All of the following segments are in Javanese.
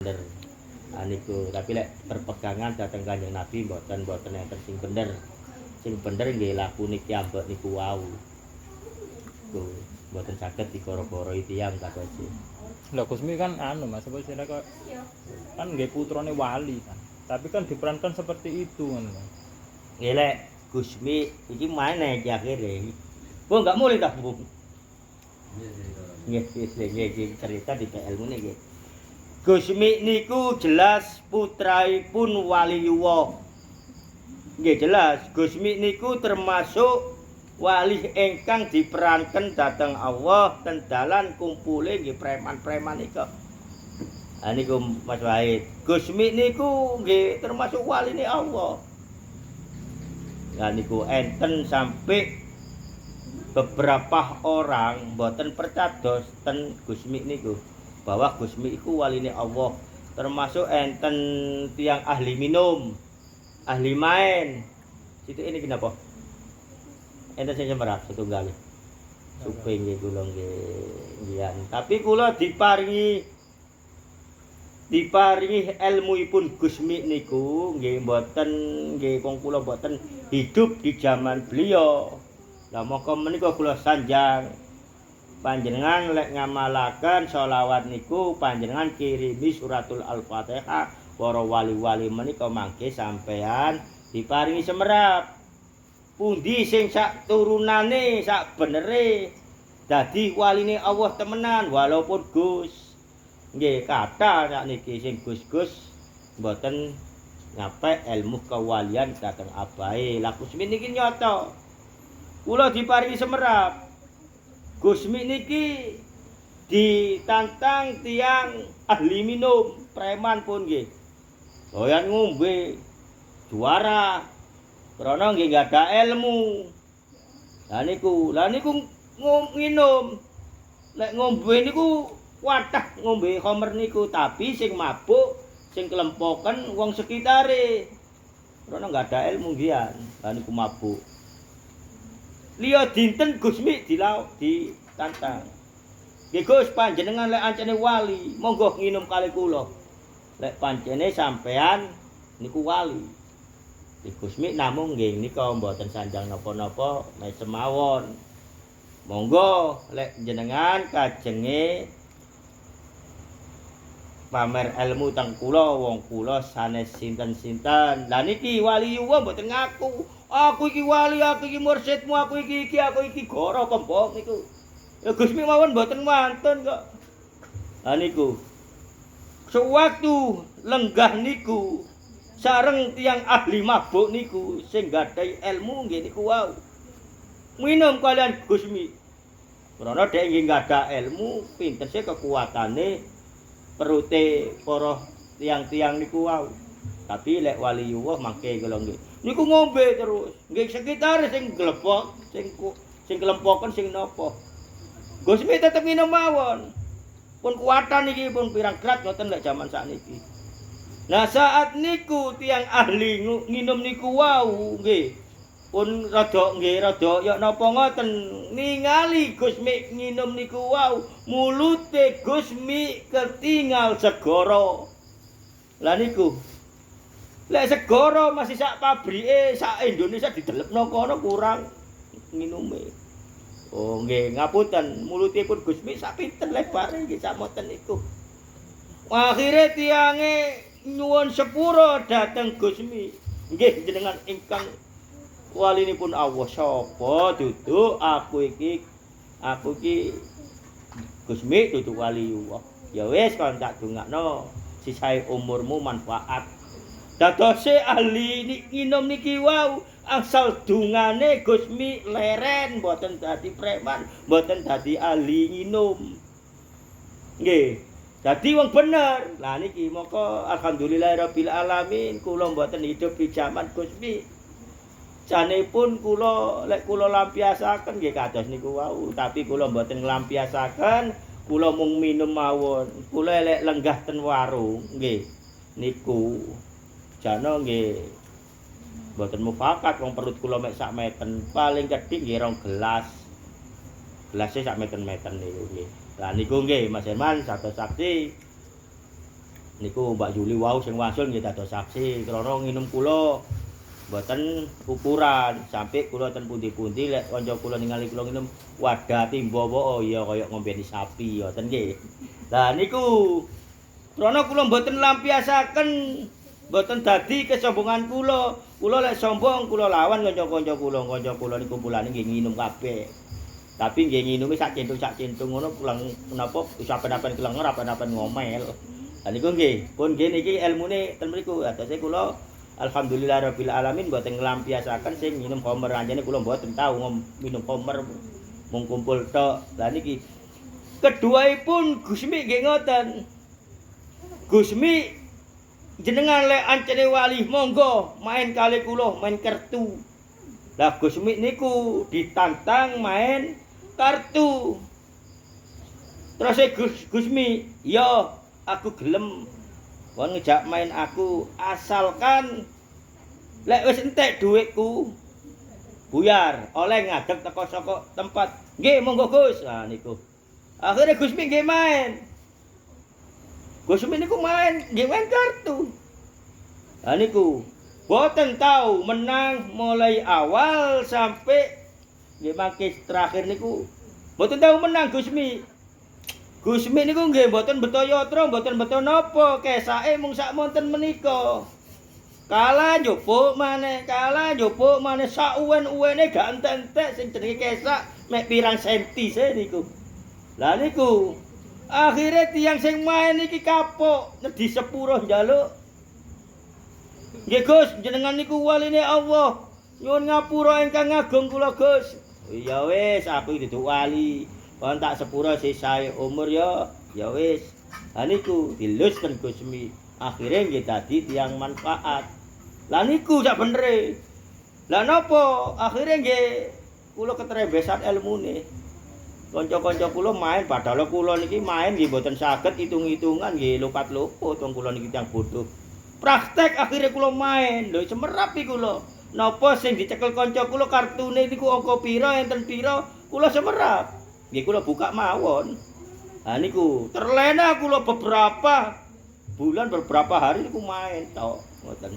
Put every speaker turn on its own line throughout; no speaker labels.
bener. Niku tapi lek berpegangan dhateng Kanjeng Nabi mboten enten sing bener. Sing bener nggih lakune kiambak niku wau. Tuh, mboten saged dikara-karai tiyang kados iki.
Lah Gusmi kan anu Mas, apa istilahnya kok kan nggih putrane wali kan. Tapi kan diperankan seperti itu kan.
Nggih lek Gusmi iki mana iki akhire. Bu enggak mulai tak Bu. Nggih cerita di ilmu niki. Gusmi niku jelas putraipun Waliyuwa. Nggih jelas, Gusmi niku termasuk wali ingkang diperanken dhateng Allah ten dalan kumpule nggih preman-preman nika. Niku Mas Wahid. Gusmi niku nggih termasuk waline Allah. Lah niku enten sampai beberapa orang mboten percados ten Gusmi niku. Bahwa Gusmi iku waline Allah, termasuk enten tiang ahli minum, ahli main. Situ ini kenapa? Enten sing semerap setunggal. Suping nggih kula nggih. Tapi kula diparingi ilmuipun Gusmi niku nggih mboten nggih wong kula mboten hidup di zaman beliau. Lah moko menika kula sanjang panjenengan lek ngamalaken sholawat niku panjenengan kirimi suratul Al-Fatihah para wali-wali menika mangke sampean diparingi semerap. Pundi sing sak turunane sak benere dadi waline Allah temenan walaupun Gus. Nggih kathah sakniki sing Gus-gus mboten nyampe ilmu kewalian dhateng abahe. Lah Gusmi niki nyata. Kula diparingi semerap. Gusmi niki ditantang tiang ahli minum, preman pun nggih. Doyan ngombe juara. Krana nggih gak ada ilmu. Lah niku nginum. Lek ngombe niku wadah ngombe khamr niku, tapi sing mabuk, sing kelempoken wong sekitare. Krana gak ada ilmu nggih. Lah niku mabuk. Liya dinten Gusmi ditantang. Nggih Gus panjenengan lek ancene wali, monggo nginum kali kula. Lek pancene sampean niku wali. Gusmi namung nggih nika mboten sanjang napa-napa mesem mawon. Monggo lek jenengan kajenge pamer ilmu teng kula wong kula sanes sinten-sinten. Lah niki waliyuwa mboten ngaku. Aku iki wali, aku iki mursyidmu, aku iki goro kembang niku. Ya Gusmi mawon mboten wonten kok. Lah niku. Sewaktu lenggah niku sareng tiang ahli mabuk niku sing gadhahi ilmu nggih niku wau. Minum kalian Gusmi. Karena dhek nggih gadah ilmu, pinten sih kekuatane perute para tiang-tiang niku wau. Tapi lek waliyullah mangke kula nggih. Niku ngombe terus. Nggih sekitar sing glepok, sing kelempoken sing napa. Gusmi tetep minum mawon. Pun kuatan iki pun pirang grat ngoten lek jaman sakniki. Nah saat niku tiang ahli nginum niku wau nggih. Pun rada ya napa ngoten ningali Gusmi nginum niku wau, mulute Gusmi ketinggal segara. Lah niku lek segara masih sak pabrike sak Indonesia didelepno kono kurang minume. Oh nggih ngapunten, mulutipun Gusmi sak pinten lebare nggih samoten niku. Akhire tiange nyuwun sepura dhateng Gusmi. Nggih jenengan ingkang walinipun Allah sapa duduk aku iki Gusmi duduk waliullah. Ya wis kon tak dongakno sisae umurmu manfaat. Dadose ahli nginum niki wau asal dungane Gusmi leren mboten dadi preman, mboten dadi ahli nginum. Nggih, dadi wong bener. Lah niki moko alhamdulillahirabbil alamin kula mboten hidup di zaman Gusmi. Janipun kula lek kula lampiasaken nggih kados niku wau, tapi kula mboten nglampiasaken, kula mung minum mawon. Kula lek lenggah ten warung nggih niku jana nggih mboten mufakat wong perut kula mek sak meten, paling kedhik nggih 2 gelas. Gelase sak meten-meten niku nggih. Lah niku nggih Mas Herman sato saksi Niku Mbak Yuli wau sing wasul nggih dados saksi krana nginum kula mboten ukuran sampai kula ten pundi-pundi lek kanca kula ningali kula nginum wadah timba apa ya kaya ngombeni sapi ngoten nggih. Lah niku krana kula mboten lampiasaken mboten dadi kesombongan kula. Kula lek sombong kula lawan kanca-kanca kula niku kumpulane nggih nginum kabeh. Tapi nggih nginumi sak centung ngono pulang menapa saben-aben kelenger apen-apen ngomel. Lah niku nggih, pun nggih niki elmune ten mriku. Adose kula alhamdulillahirabbil alamin mboten nglampiasaken sing minum homer anjene kula mboten tau minum homer mung kumpul tok. Lah niki keduaipun Gusmi nggih ngoten. Gusmi jenengan lek ancene wali monggo main kali kula main kartu. Lah Gusmi niku ditantang main kartu. Terus Gusmi, ya aku gelem kon ngejak main aku asalkan lek wis entek dhuwitku buyar oleh ngadeg teko saka tempat. Nggih monggo Gus. Nah niku. Akhirnya Gusmi nggih main. Gusmi niku main, nggih main kartu. Nah niku boten tahu menang mulai awal sampai nggih mangke terakhir niku mboten tahu menang Gusmi. Gusmi niku nggih mboten beto yatra, mboten beto napa, kesake mung sak monten menika. Kalah njupuk maneh sak uwen-uwene gak entek sing jenenge kesak mek pirang senti se niku. Lah niku akhire tiyang sing main iki kapok nedhi sepuro njaluk. Nggih Gus, jenengan niku waline Allah. Nyuwun ngapura ingkang ngagung kula Gus. Ya wis, aku iki duduk wali. Kon tak sepura sisae umur ya. Ya wis. Ha niku dilusken Gusmi. Akhire nggih dadi tiyang manfaat. Lah niku sak benere. Lah napa? Akhire nggih kula ketrembesan elmune. Kanca-kanca kula main padahal kula niki main nggih mboten saged hitung-hitungan nggih lupat-luput wong kula niki tiyang bodoh. Praktek akhire kula main. Lho semerapi kula. Napa sing dicekel kanca kula kartune niku angka pira enten pira kula semerap. Nggih kula buka mawon. Ha niku terlena kula beberapa bulan beberapa hari niku main tok ngoten.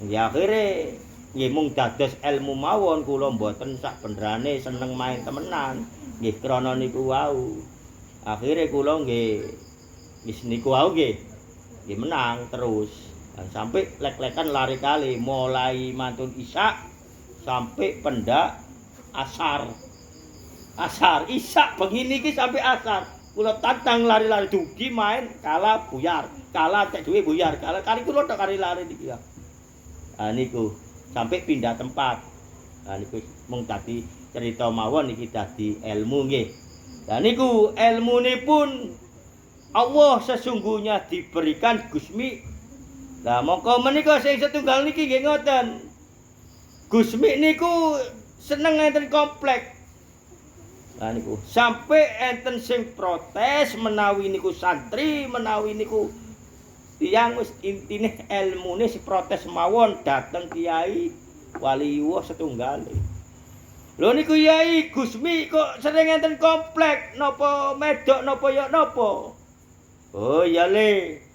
Ya akhire nggih mung dados ilmu mawon kula mboten sak benerane seneng main temenan. Nggih krana niku wau. Akhire kula nggih wis niku wau nggih menang terus. Dan sampai lek-lekan lari kali mulai mantun isya sampai pendak asar isya begini iki sampai asar kula tantang lari-lari dugi main kalah buyar kalah cek duwe buyar kalah kali kula tok kari lari niki ya. Ah niku sampai pindah tempat. Ah niku mung dadi cerita mawon iki dadi ilmu nggih. Lah niku ilmunipun Allah sesungguhnya diberikan Gusmi. Lah mongko menika sing setunggal niki nggih ngoten. Gusmi niku seneng enten komplek. Lah niku sampai enten sing protes menawi niku santri, menawi niku tiyang wis intine elmune si protes mawon dateng kiai waliwuh setunggale. Lho niku Yai Gusmi kok sering enten komplek napa medok napa ya napa? Oh ya le.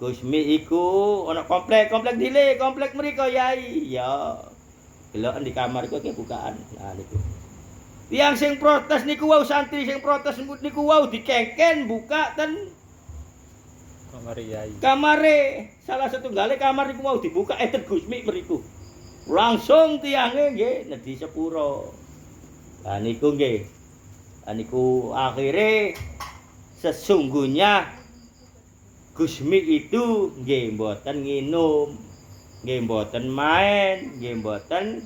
Gusmi iku ana komplek dile, komplek mriko Yai. Ya. Deloken di kamar iku bukaan. Nah niku. Tiyang sing protes niku wau santri sing protes niku wau dikengken buka ten
kamar Yai.
Kamare salah setunggale kamar niku wau dibuka enten Gusmi mriku. Langsung tiyange nggih nedhi sepuro. Lah niku nggih. Lah niku akhire sesungguhnya Gusmi itu nggih mboten nginum, nggih mboten main, nggih mboten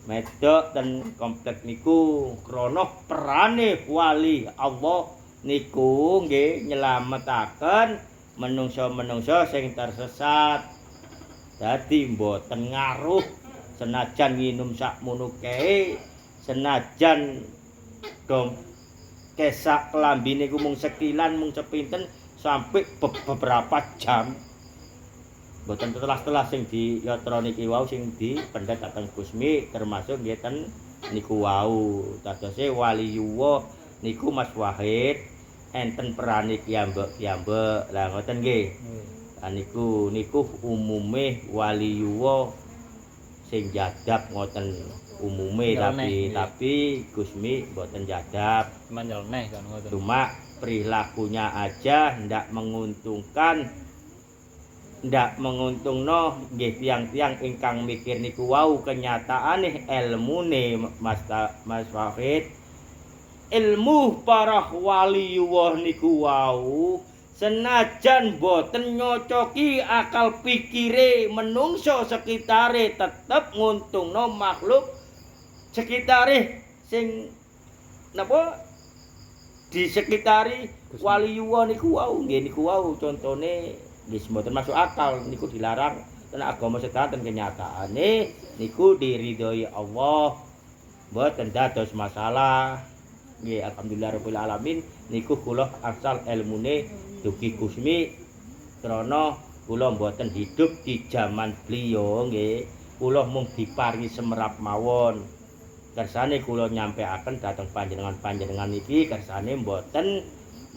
medok ten komplek niku krana perane wali Allah niku nggih nyelametaken menungso-menungso sing tersesat. Dadi mboten ngaruh senajan nginum sakmono kae, senajan dom kesak klambine ku mung sekilan mung sepinten sampai beberapa jam. Mboten telas-telas sing diyatra niki wau sing dipendhet dateng Gusmi termasuk nggih ten niku wau. Dadose waliyuwah niku Mas Wahid enten perane piyambak. Lah ngoten nggih. Lah niku umume waliyuwa sing jadab ngoten umume
Nyeleneh,
tapi Gusmi mboten jadab.
Cuma nyeleneh kan ngoten.
Cuma perilakunya aja ndak menguntungno nggih tiang-tiang ingkang mikir niku wau kenyataane ilmune Mas Wahid. Ilmu para waliyuwah niku wau senajan boten nyocoki akal pikire menungso sekitare tetep nguntungno makhluk sekitare sing napa di sekitari waliyuwa niku wau nggih niku wau contone nggih mboten masuk akal niku dilarang ten agama sedanten kenyataane niku diridhoi Allah mboten dados masalah nggih alhamdulillah rabbil alamin niku kula asal ilmune dugi Gusmi krana kula mboten hidup di zaman beliau nggih kula mung diparingi semerap mawon. Kersane kula nyampeaken dhateng panjenengan iki kersane mboten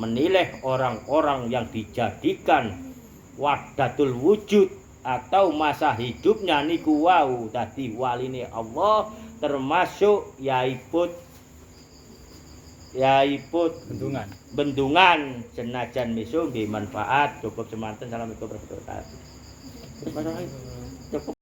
menilai orang-orang yang dijadikan wahdatul wujud atau masa hidupnya niku wau dadi waline Allah termasuk yaiput bendungan senajan miso nggih manfaat cukup semanten. Assalamualaikum warahmatullahi wabarakatuh.